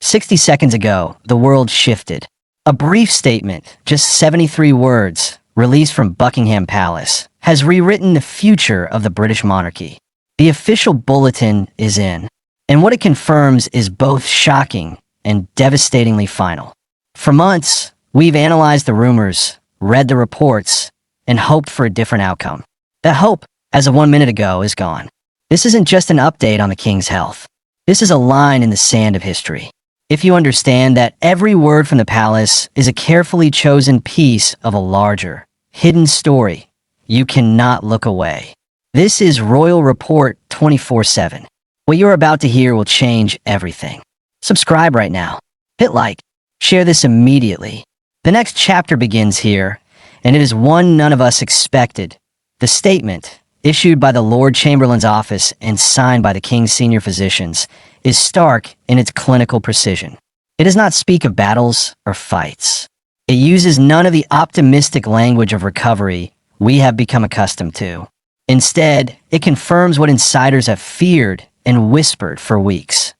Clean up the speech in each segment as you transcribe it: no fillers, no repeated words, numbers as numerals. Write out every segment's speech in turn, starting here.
60 seconds ago, the world shifted. A brief statement, just 73 words, released from Buckingham Palace, has rewritten the future of the British monarchy. The official bulletin is in, and what it confirms is both shocking and devastatingly final. For months, we've analyzed the rumors, read the reports, and hoped for a different outcome. That hope, as of 1 minute ago, is gone. This isn't just an update on the king's health. This is a line in the sand of history. If you understand that every word from the palace is a carefully chosen piece of a larger, hidden story, you cannot look away. This is Royal Report 24/7. What you're about to hear will change everything. Subscribe right now. Hit like. Share this immediately. The next chapter begins here, and it is one none of us expected. The statement, issued by the Lord Chamberlain's office and signed by the King's senior physicians, is stark in its clinical precision. It does not speak of battles or fights. It uses none of the optimistic language of recovery we have become accustomed to. Instead, it confirms what insiders have feared and whispered for weeks.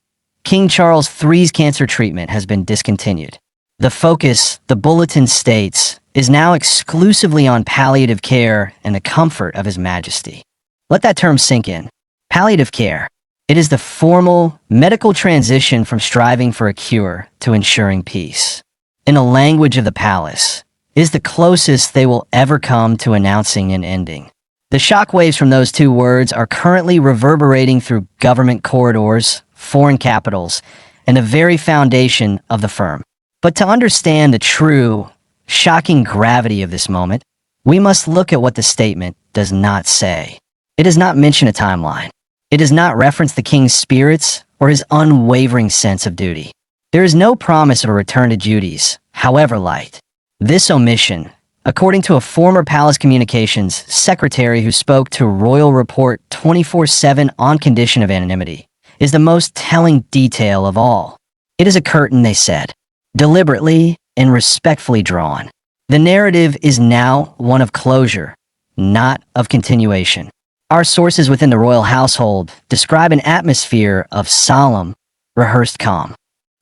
King Charles III's cancer treatment has been discontinued. The focus, the bulletin states, is now exclusively on palliative care and the comfort of His Majesty. Let that term sink in. Palliative care. It is the formal, medical transition from striving for a cure to ensuring peace. In the language of the palace, it is the closest they will ever come to announcing an ending. The shockwaves from those two words are currently reverberating through government corridors, foreign capitals, and the very foundation of the firm. But to understand the true, shocking gravity of this moment, we must look at what the statement does not say. It does not mention a timeline. It does not reference the king's spirits or his unwavering sense of duty. There is no promise of a return to duties, however light. This omission, according to a former palace communications secretary who spoke to Royal Report 24/7 on condition of anonymity, is the most telling detail of all. It is a curtain, they said, deliberately and respectfully drawn. The narrative is now one of closure, not of continuation. Our sources within the royal household describe an atmosphere of solemn, rehearsed calm.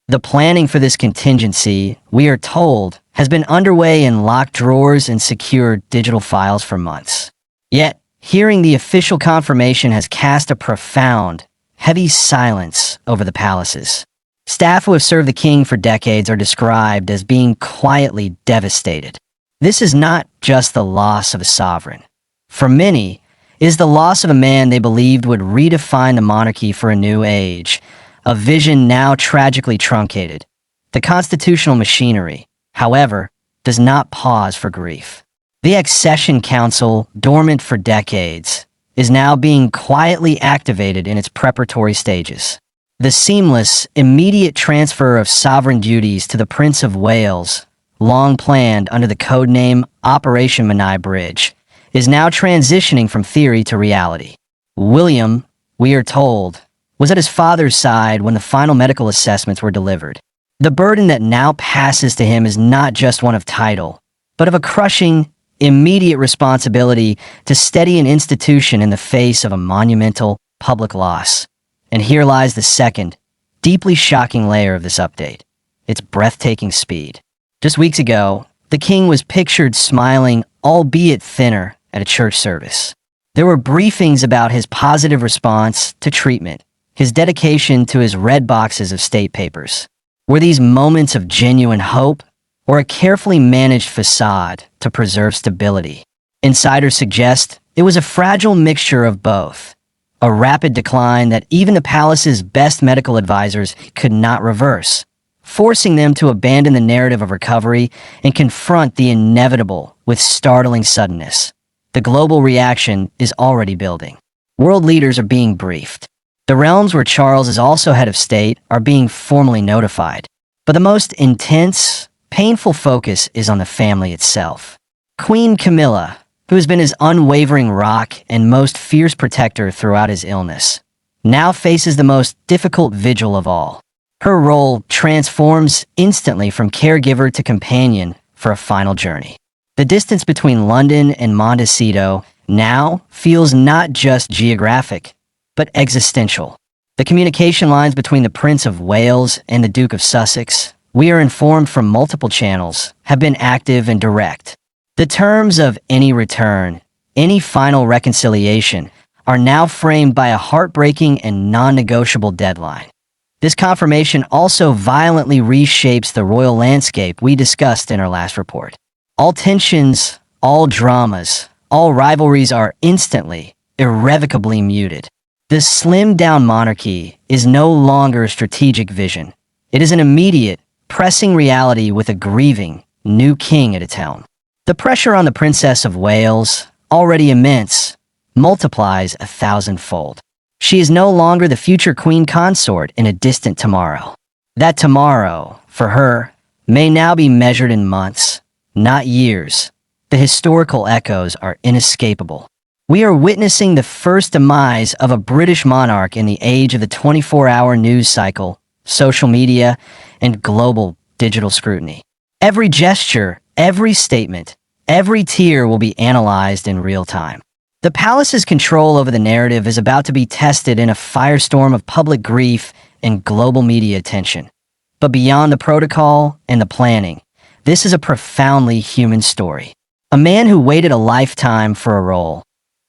The planning for this contingency, we are told, has been underway in locked drawers and secure digital files for months. Yet, hearing the official confirmation has cast a profound, heavy silence over the palaces. Staff who have served the king for decades are described as being quietly devastated. This is not just the loss of a sovereign. For many, it is the loss of a man they believed would redefine the monarchy for a new age, a vision now tragically truncated. The constitutional machinery, however, does not pause for grief. The Accession Council, dormant for decades, is now being quietly activated in its preparatory stages. The seamless, immediate transfer of sovereign duties to the Prince of Wales, long planned under the codename Operation Menai Bridge, is now transitioning from theory to reality. William, we are told, was at his father's side when the final medical assessments were delivered. The burden that now passes to him is not just one of title, but of a crushing, immediate responsibility to steady an institution in the face of a monumental public loss. And here lies the second, deeply shocking layer of this update, its breathtaking speed. Just weeks ago, the king was pictured smiling, albeit thinner, at a church service. There were briefings about his positive response to treatment, his dedication to his red boxes of state papers. Were these moments of genuine hope, or a carefully managed facade to preserve stability? Insiders suggest it was a fragile mixture of both. A rapid decline that even the palace's best medical advisors could not reverse, forcing them to abandon the narrative of recovery and confront the inevitable with startling suddenness. The global reaction is already building. World leaders are being briefed. The realms where Charles is also head of state are being formally notified. But the most intense, painful focus is on the family itself. Queen Camilla, who has been his unwavering rock and most fierce protector throughout his illness, now faces the most difficult vigil of all. Her role transforms instantly from caregiver to companion for a final journey. The distance between London and Montecito now feels not just geographic, but existential. The communication lines between the Prince of Wales and the Duke of Sussex, we are informed from multiple channels, have been active and direct. The terms of any return, any final reconciliation, are now framed by a heartbreaking and non-negotiable deadline. This confirmation also violently reshapes the royal landscape we discussed in our last report. All tensions, all dramas, all rivalries are instantly, irrevocably muted. The slimmed-down monarchy is no longer a strategic vision. It is an immediate, pressing reality with a grieving, new king at its helm. The pressure on the Princess of Wales, already immense, multiplies 1,000-fold. She is no longer the future queen consort in a distant tomorrow. That tomorrow, for her, may now be measured in months, not years. The historical echoes are inescapable. We are witnessing the first demise of a British monarch in the age of the 24-hour news cycle, social media, and global digital scrutiny. Every gesture, every statement, every tear will be analyzed in real time. The palace's control over the narrative is about to be tested in a firestorm of public grief and global media attention. But beyond the protocol and the planning, this is a profoundly human story. A man who waited a lifetime for a role,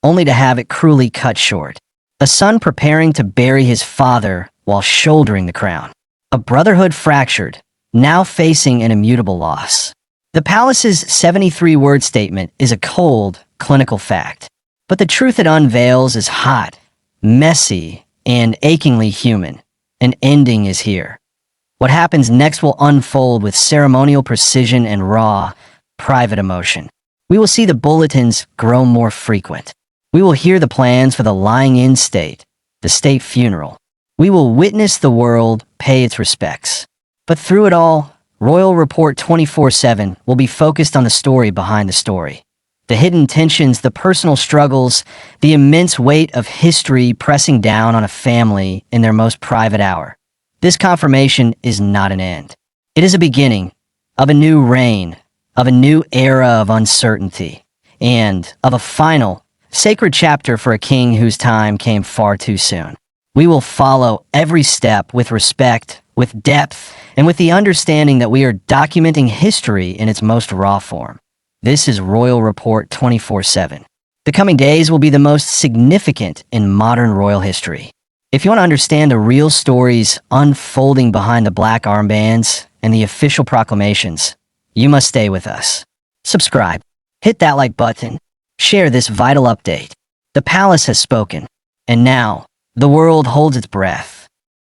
only to have it cruelly cut short. A son preparing to bury his father while shouldering the crown. A brotherhood fractured, now facing an immutable loss. The palace's 73-word statement is a cold, clinical fact. But the truth it unveils is hot, messy, and achingly human. An ending is here. What happens next will unfold with ceremonial precision and raw, private emotion. We will see the bulletins grow more frequent. We will hear the plans for the lying-in state, the state funeral. We will witness the world pay its respects. But through it all, Royal Report 24/7 will be focused on the story behind the story. The hidden tensions, the personal struggles, the immense weight of history pressing down on a family in their most private hour. This confirmation is not an end. It is a beginning of a new reign, of a new era of uncertainty, and of a final, sacred chapter for a king whose time came far too soon. We will follow every step with respect, with depth, and with the understanding that we are documenting history in its most raw form. This is Royal Report 24/7. The coming days will be the most significant in modern royal history. If you want to understand the real stories unfolding behind the black armbands and the official proclamations, you must stay with us. Subscribe, hit that like button, share this vital update. The palace has spoken, and now the world holds its breath.